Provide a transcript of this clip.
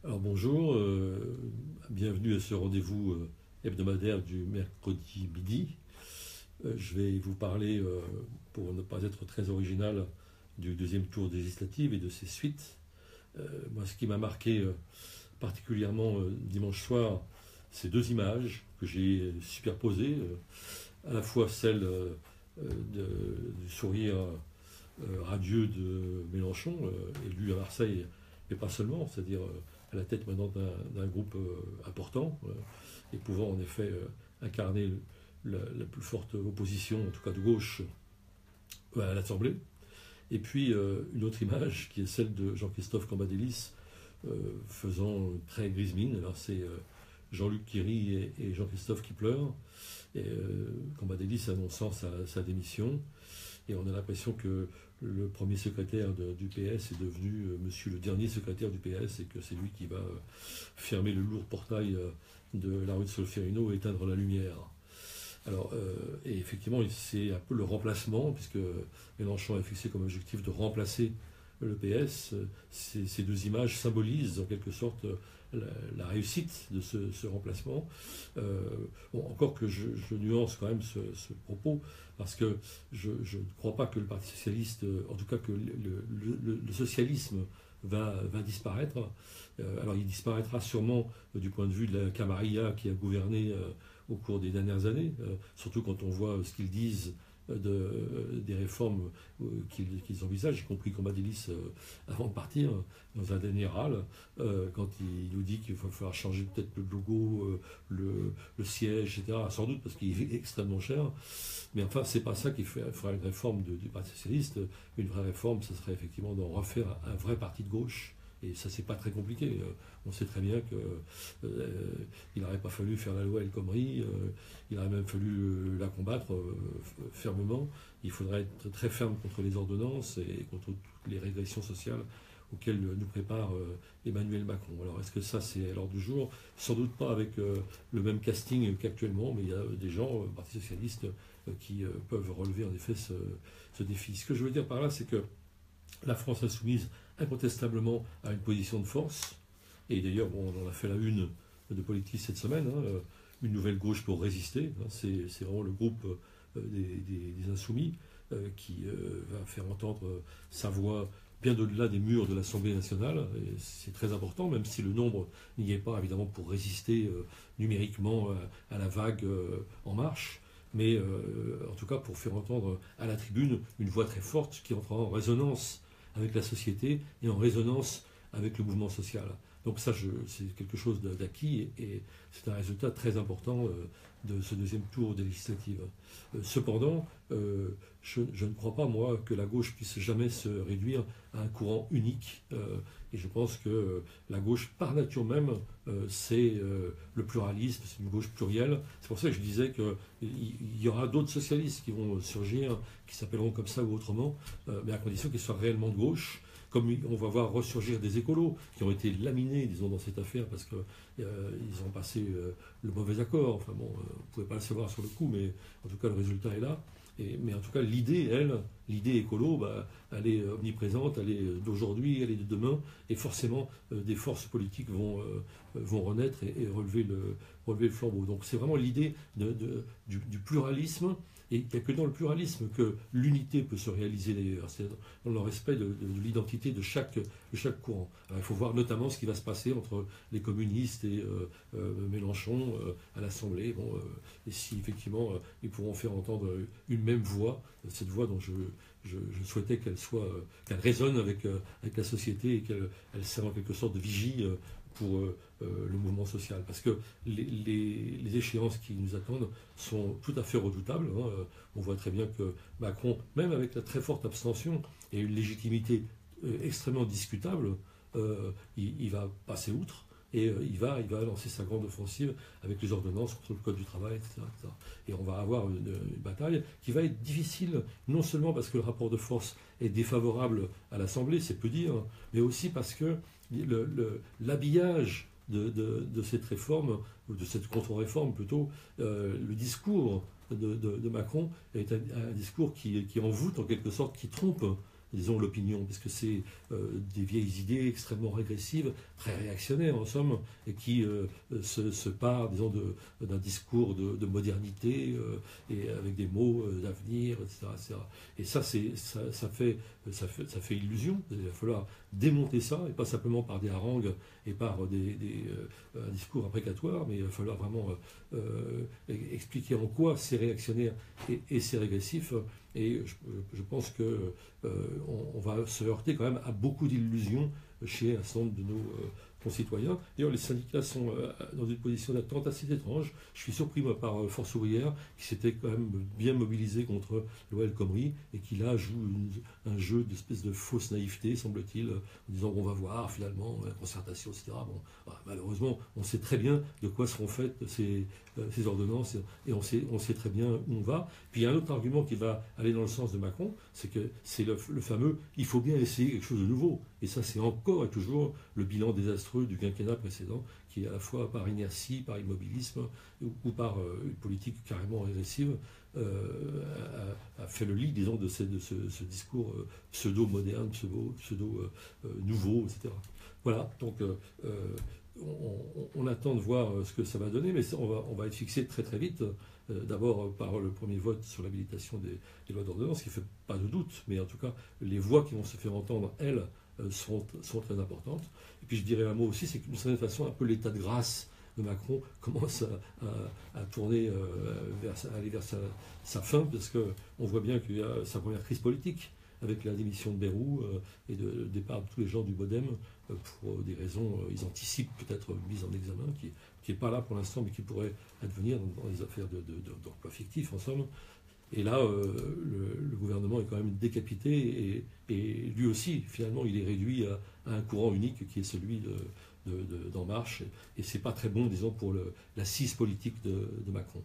Alors bonjour, bienvenue à ce rendez-vous hebdomadaire du mercredi midi. Je vais vous parler, pour ne pas être très original, du deuxième tour législatif et de ses suites. Moi, ce qui m'a marqué particulièrement dimanche soir, c'est deux images que j'ai superposées, à la fois celle du sourire radieux de Mélenchon, élu à Marseille, mais pas seulement, c'est-à-dire à la tête maintenant d'un groupe important, et pouvant en effet incarner la plus forte opposition, en tout cas de gauche, à l'Assemblée. Et puis une autre image qui est celle de Jean-Christophe Cambadélis faisant très grise mine. Alors c'est Jean-Luc Kéry et Jean-Christophe qui pleurent, et Cambadélis annonçant sa démission. Et on a l'impression que le premier secrétaire du PS est devenu monsieur le dernier secrétaire du PS et que c'est lui qui va fermer le lourd portail de la rue de Solferino et éteindre la lumière. Alors, et effectivement, c'est un peu le remplacement, puisque Mélenchon a fixé comme objectif de remplacer le PS. Ces deux images symbolisent en quelque sorte la réussite de ce remplacement. Bon, encore que je nuance quand même ce propos, parce que je ne crois pas que le Parti socialiste, en tout cas que le socialisme va disparaître. Alors il disparaîtra sûrement du point de vue de la camarilla qui a gouverné au cours des dernières années, surtout quand on voit ce qu'ils disent des réformes qu'ils envisagent, y compris Cambadélis avant de partir, dans un dernier râle, quand il nous dit qu'il va falloir changer peut-être le logo, le siège, etc. Sans doute parce qu'il est extrêmement cher. Mais enfin, c'est pas ça qui fera une réforme du Parti socialiste. Une vraie réforme, ce serait effectivement d'en refaire un vrai parti de gauche. Et ça, c'est pas très compliqué. On sait très bien qu'il n'aurait pas fallu faire la loi El Khomri, il aurait même fallu la combattre fermement. Il faudrait être très ferme contre les ordonnances et contre toutes les régressions sociales auxquelles nous prépare Emmanuel Macron. Alors, est-ce que ça, c'est à l'ordre du jour? Sans doute pas avec le même casting qu'actuellement, mais il y a des gens, au Parti socialiste, qui peuvent relever en effet ce défi. Ce que je veux dire par là, c'est que la France insoumise, incontestablement, a une position de force. Et d'ailleurs, bon, on en a fait la une de Politis cette semaine, une nouvelle gauche pour résister. C'est vraiment le groupe des insoumis qui va faire entendre sa voix bien au-delà des murs de l'Assemblée nationale. Et c'est très important, même si le nombre n'y est pas, évidemment, pour résister numériquement à la vague en marche. Mais en tout cas, pour faire entendre à la tribune une voix très forte qui entrera en résonance avec la société et en résonance avec le mouvement social. Donc ça, c'est quelque chose d'acquis et c'est un résultat très important de ce deuxième tour des législatives. Cependant, je ne crois pas, moi, que la gauche puisse jamais se réduire à un courant unique. Et je pense que la gauche, par nature même, c'est le pluralisme, c'est une gauche plurielle. C'est pour ça que je disais qu'il y aura d'autres socialistes qui vont surgir, qui s'appelleront comme ça ou autrement, mais à condition qu'ils soient réellement de gauche. Comme on va voir ressurgir des écolos qui ont été laminés, disons, dans cette affaire parce qu'ils ont passé le mauvais accord. Enfin bon, on ne pouvait pas le savoir sur le coup, mais en tout cas, le résultat est là. Mais en tout cas, l'idée écolo, elle est omniprésente, elle est d'aujourd'hui, elle est de demain, et forcément, des forces politiques vont renaître et relever le flambeau. Donc c'est vraiment l'idée du pluralisme. Et il n'y a que dans le pluralisme que l'unité peut se réaliser d'ailleurs, c'est dans le respect de l'identité de chaque courant. Alors, il faut voir notamment ce qui va se passer entre les communistes et Mélenchon à l'Assemblée. Bon, et si effectivement ils pourront faire entendre une même voix, cette voix dont je souhaitais qu'elle résonne avec la société et qu'elle sert en quelque sorte de vigie pour le mouvement social. Parce que les échéances qui nous attendent sont tout à fait redoutables. On voit très bien que Macron, même avec la très forte abstention et une légitimité extrêmement discutable, il va passer outre. Et il va lancer sa grande offensive avec les ordonnances contre le Code du travail, etc., etc. Et on va avoir une bataille qui va être difficile, non seulement parce que le rapport de force est défavorable à l'Assemblée, c'est peu dire, mais aussi parce que l'habillage de cette réforme, ou de cette contre-réforme plutôt, le discours de Macron est un discours qui envoûte en quelque sorte, qui trompe disons, l'opinion, parce que c'est des vieilles idées extrêmement régressives, très réactionnaires en somme, et qui se parent, disons, d'un discours de modernité, et avec des mots d'avenir, etc., etc. Et ça, ça fait illusion. Il va falloir démonter ça, et pas simplement par des harangues et par un discours imprécatoire, mais il va falloir vraiment expliquer en quoi c'est réactionnaire et c'est régressif. Et je pense que on va se heurter quand même à beaucoup d'illusions chez un certain nombre de nos concitoyens. D'ailleurs, les syndicats sont dans une position d'attente assez étrange. Je suis surpris, moi, par Force ouvrière, qui s'était quand même bien mobilisé contre Loi El Khomri, et qui là joue un jeu d'espèce de fausse naïveté, semble-t-il, en disant on va voir finalement la concertation, etc. Bon, bah, malheureusement, on sait très bien de quoi seront faites ces ordonnances, et on sait très bien où on va. Puis il y a un autre argument qui va aller dans le sens de Macron, c'est que c'est le fameux il faut bien essayer quelque chose de nouveau. Et ça, c'est encore et toujours le bilan désastreux du quinquennat précédent, qui à la fois par inertie, par immobilisme ou par une politique carrément régressive a fait le lit, disons, de ce discours pseudo-moderne, pseudo-nouveau, etc. Voilà, donc on attend de voir ce que ça va donner, mais on va être fixé très très vite, d'abord par le premier vote sur l'habilitation des lois d'ordonnance, qui ne fait pas de doute, mais en tout cas, les voix qui vont se faire entendre, elles, sont très importantes. Et puis je dirais un mot aussi, c'est que d'une certaine façon, un peu l'état de grâce de Macron commence à tourner, à aller vers sa fin, parce qu'on voit bien qu'il y a sa première crise politique, avec la démission de Bayrou et le départ de tous les gens du Modem, pour des raisons, ils anticipent peut-être une mise en examen, qui n'est pas là pour l'instant, mais qui pourrait advenir dans les affaires d'emploi fictif, en somme. Et là, le gouvernement est quand même décapité, et lui aussi, finalement, il est réduit à un courant unique qui est celui d'En Marche. Et c'est pas très bon, disons, pour l'assise politique de Macron.